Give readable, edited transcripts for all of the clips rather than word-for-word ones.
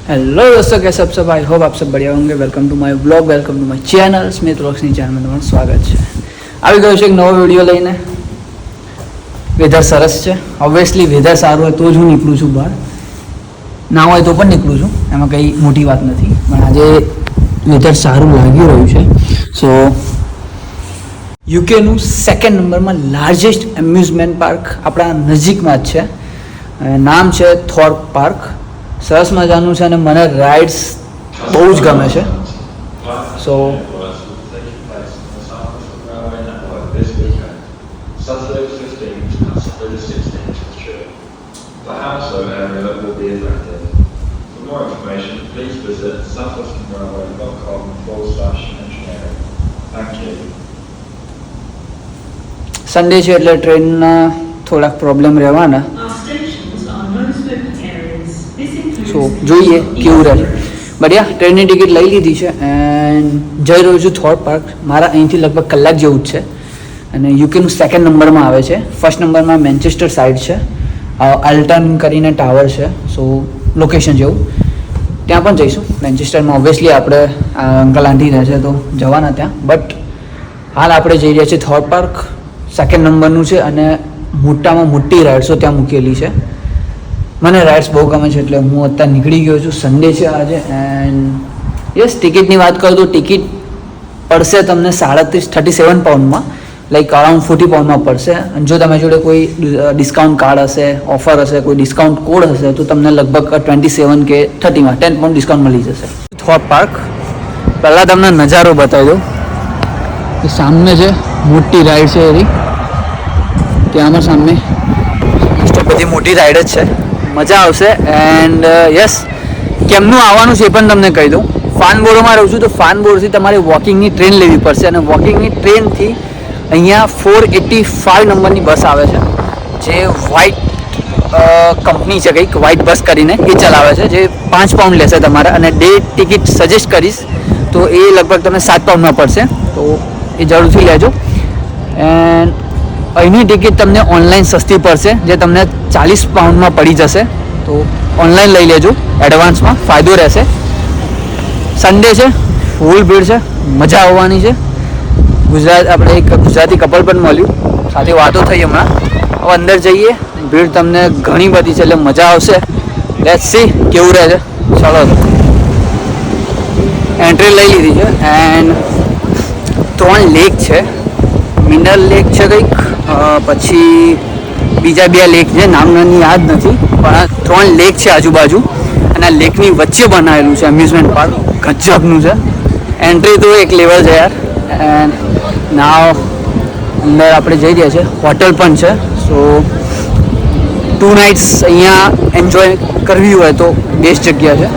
Hello दोस्तों, कैसे आप सब? आई होप आप सब बढ़िया होंगे। Welcome to my blog, welcome to my channel Smit વ્લોગ્સની ચેનલમાં તમારું સ્વાગત છે। આવી ગયો છે એક નવો વિડીયો લઈને। વેધર સરસ છે, ઓબ્વિયસલી વેધર સારું હોય તો જ હું નીકળું છું બહાર, ના હોય તો પણ નીકળું છું, એમાં કંઈ મોટી વાત નથી। પણ આજે વેધર સારું લાગી રહ્યું છે। સો યુકેનું સેકન્ડ નંબરમાં લાર્જેસ્ટ એમ્યુઝમેન્ટ પાર્ક આપણા નજીકમાં જ છે, નામ છે થોર્પ પાર્ક। સરસ મજાનું છે અને મને રાઇડ્સ બહુ જ ગમે છે। સો સન્ડે છે એટલે ટ્રેનના થોડાક પ્રોબ્લેમ રહેવાના। સો જોઈએ કેવું રહે। બટ યા ટ્રેનની ટિકિટ લઈ લીધી છે એન્ડ જઈ રહ્યો છું થોર્પ પાર્ક। મારા અહીંથી લગભગ કલાક જેવું જ છે અને યુકેનું સેકન્ડ નંબરમાં આવે છે। ફર્સ્ટ નંબરમાં મેન્ચેસ્ટર સાઇડ છે, આલ્ટન કરીને ટાવર છે, સો લોકેશન જેવું ત્યાં પણ જઈશું। મેન્ચેસ્ટરમાં ઓબ્વિયસલી આપણે અંકલ આંટી રહે છે તો જવાના ત્યાં, બટ હાલ આપણે જઈ રહ્યા છીએ થોર્પ પાર્ક। સેકન્ડ નંબરનું છે અને મોટામાં મોટી રાઇડ્સો ત્યાં મૂકેલી છે। મને રાઇડ્સ બહુ ગમે છે એટલે હું અત્યારે નીકળી ગયો છું। સન્ડે છે આજે એન્ડ યસ, ટિકિટની વાત કરું તો ટિકિટ પડશે તમને 37 પાઉન્ડમાં, લાઈક અરાઉન્ડ 40 પાઉન્ડમાં પડશે। અને જો તમે જોડે કોઈ ડિસ્કાઉન્ટ કાર્ડ હશે, ઓફર હશે, કોઈ ડિસ્કાઉન્ટ કોડ હશે તો તમને લગભગ 27 કે 30માં 10 પાઉન્ડ ડિસ્કાઉન્ટ મળી જશે। થોર્પ પાર્ક પહેલાં તમને નજારો બતાવી દઉં કે સામે છે મોટી રાઇડ છે એની, ત્યાંમાં સામે બધી મોટી રાઇડ જ છે, મજા આવશે। એન્ડ યસ, કેમનું આવવાનું છે એ પણ તમને કહી દઉં। ફાનબોરોમાં રહું છું તો ફાનબોરોથી તમારે વોકિંગની ટ્રેન લેવી પડશે અને વોકિંગની ટ્રેનથી અહીંયા 485 નંબરની બસ આવે છે, જે વ્હાઇટ કંપની છે કંઈક, વ્હાઇટ બસ કરીને એ ચલાવે છે, જે 5 પાઉન્ડ લેશે તમારે। અને ડે ટિકિટ સજેસ્ટ કરીશ તો એ લગભગ તમને 7 પાઉન્ડમાં પડશે, તો એ જરૂરથી લેજો। એન્ડ અહીંની ટિકિટ તમને ઓનલાઈન સસ્તી પડશે, જે તમને 40 પાઉન્ડમાં પડી જશે, તો ઓનલાઈન લઈ લેજો, એડવાન્સમાં ફાયદો રહેશે। સન્ડે છે, ફૂલ ભીડ છે, મજા આવવાની છે। આપણે એક ગુજરાતી કપલ પણ મળ્યું, સાથે વાતો થઈ હમણાં। હવે અંદર જઈએ, ભીડ તમને ઘણી બધી છે એટલે મજા આવશે। લેટ્સ સી કેવું રહે છે। ચાલો એન્ટ્રી લઈ લીધી છે એન્ડ 3 લેક છે, મિનરલ લેક છે કંઈક, પછી બીજા 2 લેક છે, નામ મને યાદ નથી, પણ આ 3 લેક છે આજુબાજુ અને આ લેકની વચ્ચે બનાવેલું છે એમ્યુઝમેન્ટ પાર્ક, ગજબનું છે। એન્ટ્રી તો એક લેવલ છે યાર। એન્ડ નાવ અંદર આપણે જઈ રહ્યા છીએ, હોટલ પણ છે, સો 2 નાઇટ્સ અહીંયા એન્જોય કરવી હોય તો બેસ્ટ જગ્યા છે।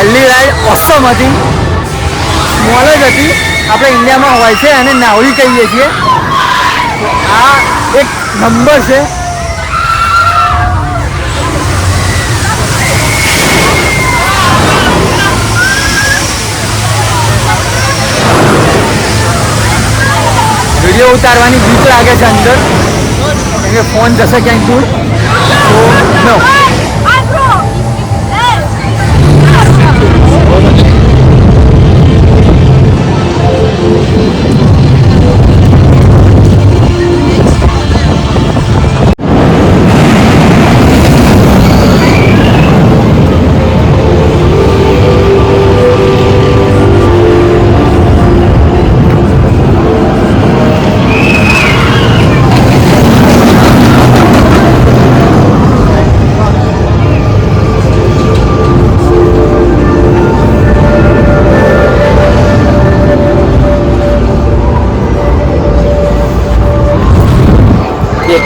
પહેલી રાઈડ ઓસમ હતી, સ્મોલ જ હતી, આપણે ઇન્ડિયામાં હોય છે અને નાવડી કહીએ છીએ, તો આ એક નંબર છે। વિડીયો ઉતારવાની બીક લાગે છે અંદર, કેમ કે ફોન જશે ક્યાંક દૂર, તો નો।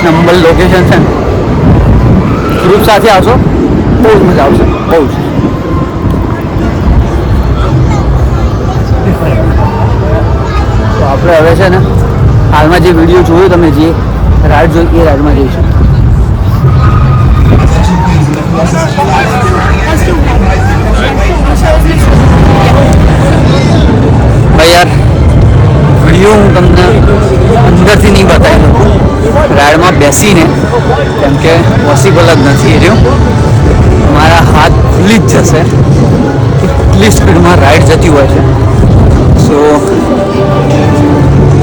નંબર લોકેશન છે ને, ગ્રુપ સાથે આવશો બહુ જ મજા આવશે, બહુ જ. તો આપણે હવે છે ને હાલમાં જે વિડીયો જોયો તમે, જે રાઈડ જોઈ એ રાઈડમાં જઈશું. ભાઈ યાર વિડીયો હું તમને અંદરથી નહીં બતાવી શકું રાઈડમાં બેસીને, કેમ કે પોસિબલ જ નથી એ રહ્યું. મારા હાથ ફૂલી જ જશે, એટલી સ્પીડમાં રાઈડ જતી હોય છે. સો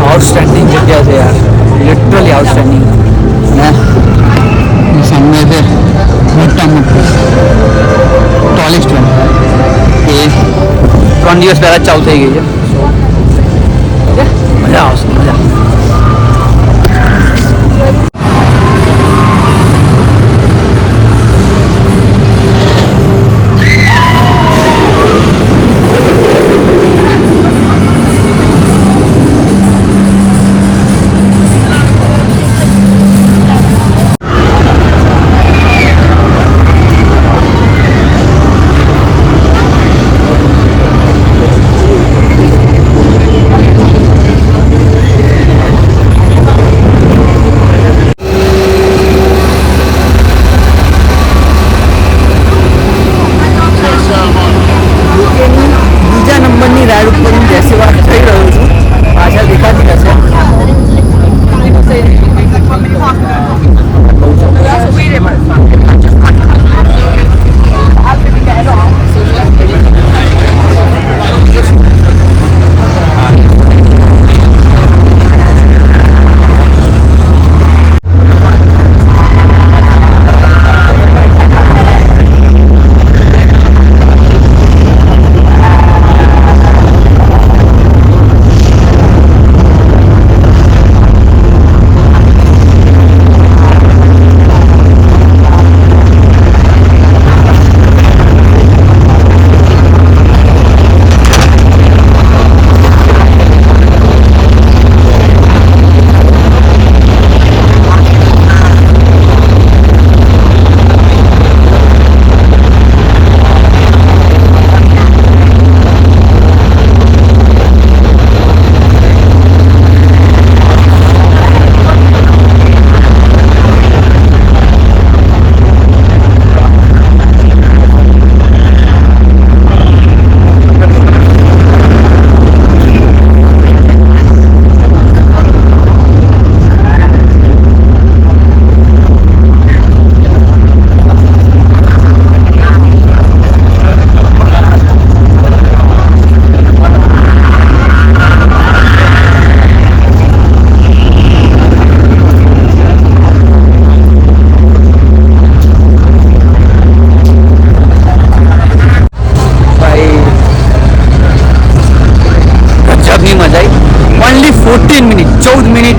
આઉટસ્ટેન્ડિંગ જગ્યા છે યાર, લિટરલી આઉટસ્ટેન્ડિંગ. ને સામે છે મોટા મોટું ટોલેસ્ટ વન, એ 3 દિવસ પહેલાં ચાલુ થઈ ગઈ છે. મજા આવશે, મજા.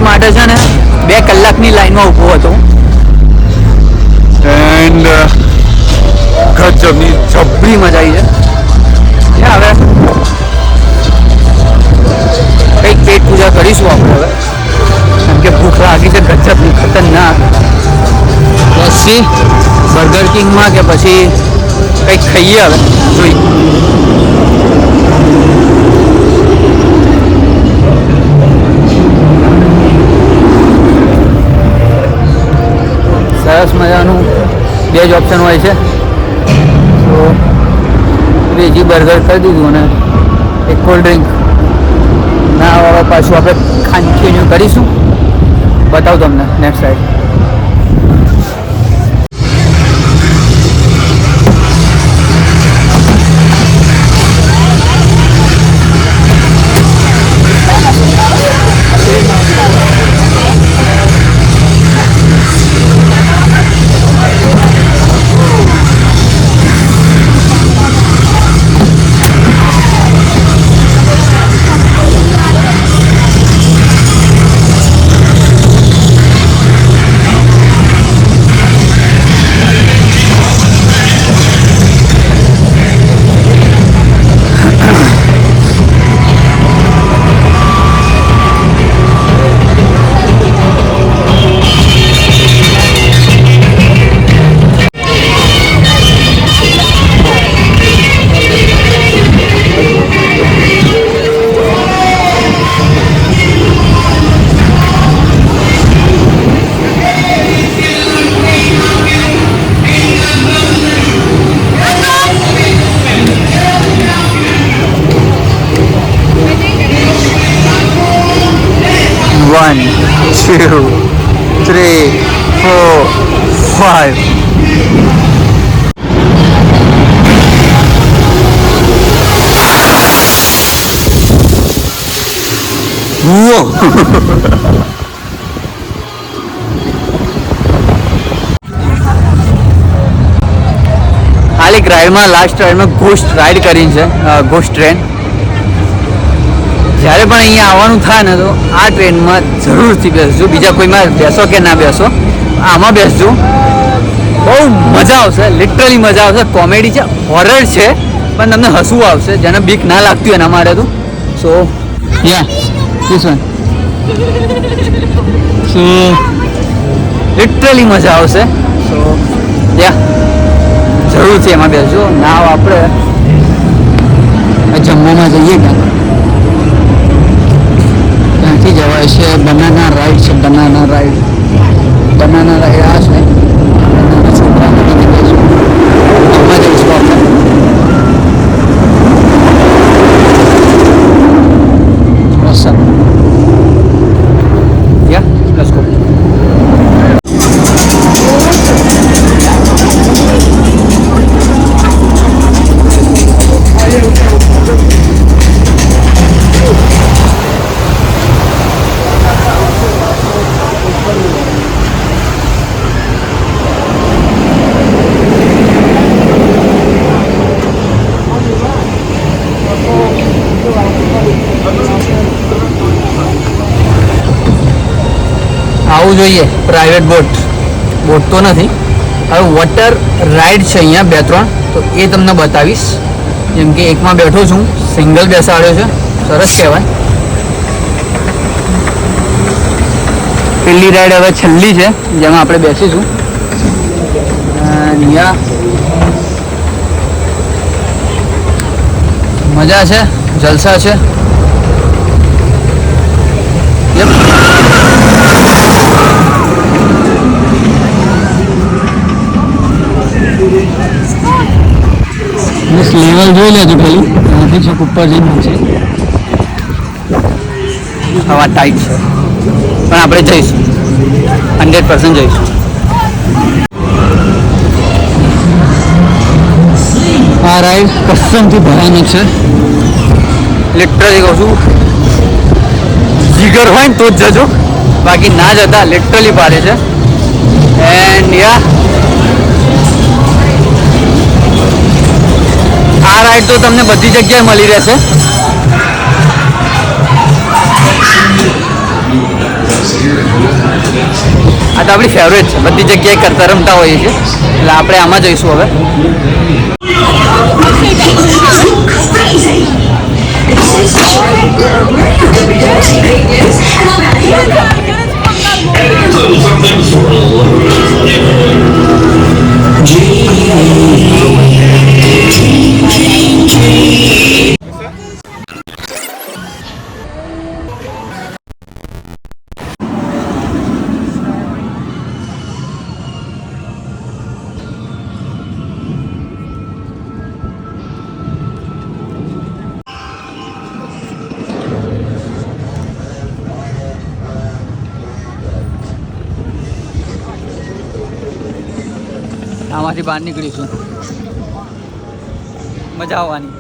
માટે છે ને 2 કલાકની લાઈનમાં ઊભો હતો એન્ડ ગજબની જબરી મજા આવી છે. હવે કંઈક પેટ પૂજા કરીશું આપણે હવે, કેમ કે ભૂખ લાગી છે ગજબની ખતરનાક. પછી બર્ગર કિંગમાં કે પછી કંઈક ખાઈએ હવે, જોઈએ. સરસ મજાનું 2 જ ઓપ્શન હોય છે, તો વેજી બર્ગર કરી દીધું અને એક કોલ્ડ ડ્રિંક. ના હવે પાછું આપણે કન્ટિન્યુ કરીશું, બતાવું તમને નેક્સ્ટ સાઈડ. 2, 3, 4, 5. Whoa! હાલ એક રાઈડમાં લાસ્ટ રાઈડમાં ઘોસ્ટ રાઈડ કરી છે, ઘોસ્ટ ટ્રેન. જ્યારે પણ અહીંયા આવવાનું થાય ને તો આ ટ્રેનમાં જરૂરથી બેસજો. બીજા કોઈમાં બેસો કે ના બેસો, આમાં બેસજો. બહુ મજા આવશે, લિટરલી મજા આવશે. કોમેડી છે, હોરર છે, પણ તમને હસવું આવશે. જેને બીક ના લાગતી હોય એના માટે તો. સો યા ધીસ વન. સો લિટરલી મજા આવશે. સો યા જરૂરથી એમાં બેસજો. ના આપણે જમવામાં જઈએ ત્યાંથી જવાય છે. બનાના રાઈડ છે, બનાના રાઈડ આ છે. જમવા જઈશું આપણે. awesome. Yeah, let's go. આવું જોઈએ પ્રાઇવેટ બોટ તો નથી. હવે વોટર રાઈડ છે અહીંયા 2-3, તો એ તમને બતાવીશ. જેમ કે એકમાં બેઠો છું, સિંગલ બેસાડ્યો છે, સરસ કહેવાય. પેલી રાઈડ હવે છેલ્લી છે જેમાં આપણે બેસીશું. અહીંયા મજા છે, જલસા છે. બસ લેવલ જોઈ લેજો પેલું, ત્યાંથી છેક ઉપર જઈને છે. હવા ટાઈટ છે પણ આપણે જઈશું, 100% જઈશું. આ રાઈડ કસમથી ભયાનક છે. લિટરલી કહું છું, જીગર હોય ને તો જ જજો, બાકી ના જતા. લિટરલી ભારે છે. એન્ડ યા આ રાઈડ તો તમને બધી જગ્યાએ મળી રહેશે. આ તો આપણી ફેવરેટ છે, બધી જગ્યાએ કરતા રમતા હોઈએ છીએ. એટલે આપણે આમાં જઈશું હવે. આમાંથી બહાર નીકળીશું, મજા આવવાની.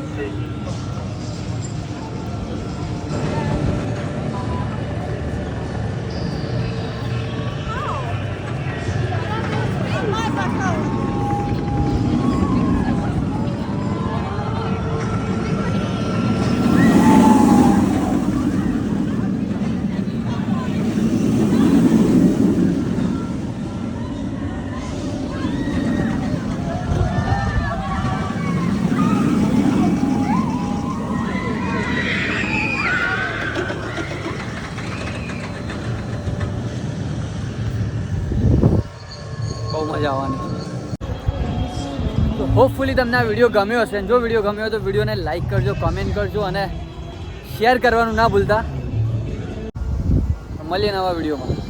બહુ મજા આવવાની. તો હોપફુલી તમને આ વિડીયો ગમ્યો હશે. જો વિડીયો ગમ્યો હોય તો વિડીયોને લાઈક કરજો, કમેન્ટ કરજો અને શેર કરવાનું ના ભૂલતા. મળીએ નવા વિડીયોમાં.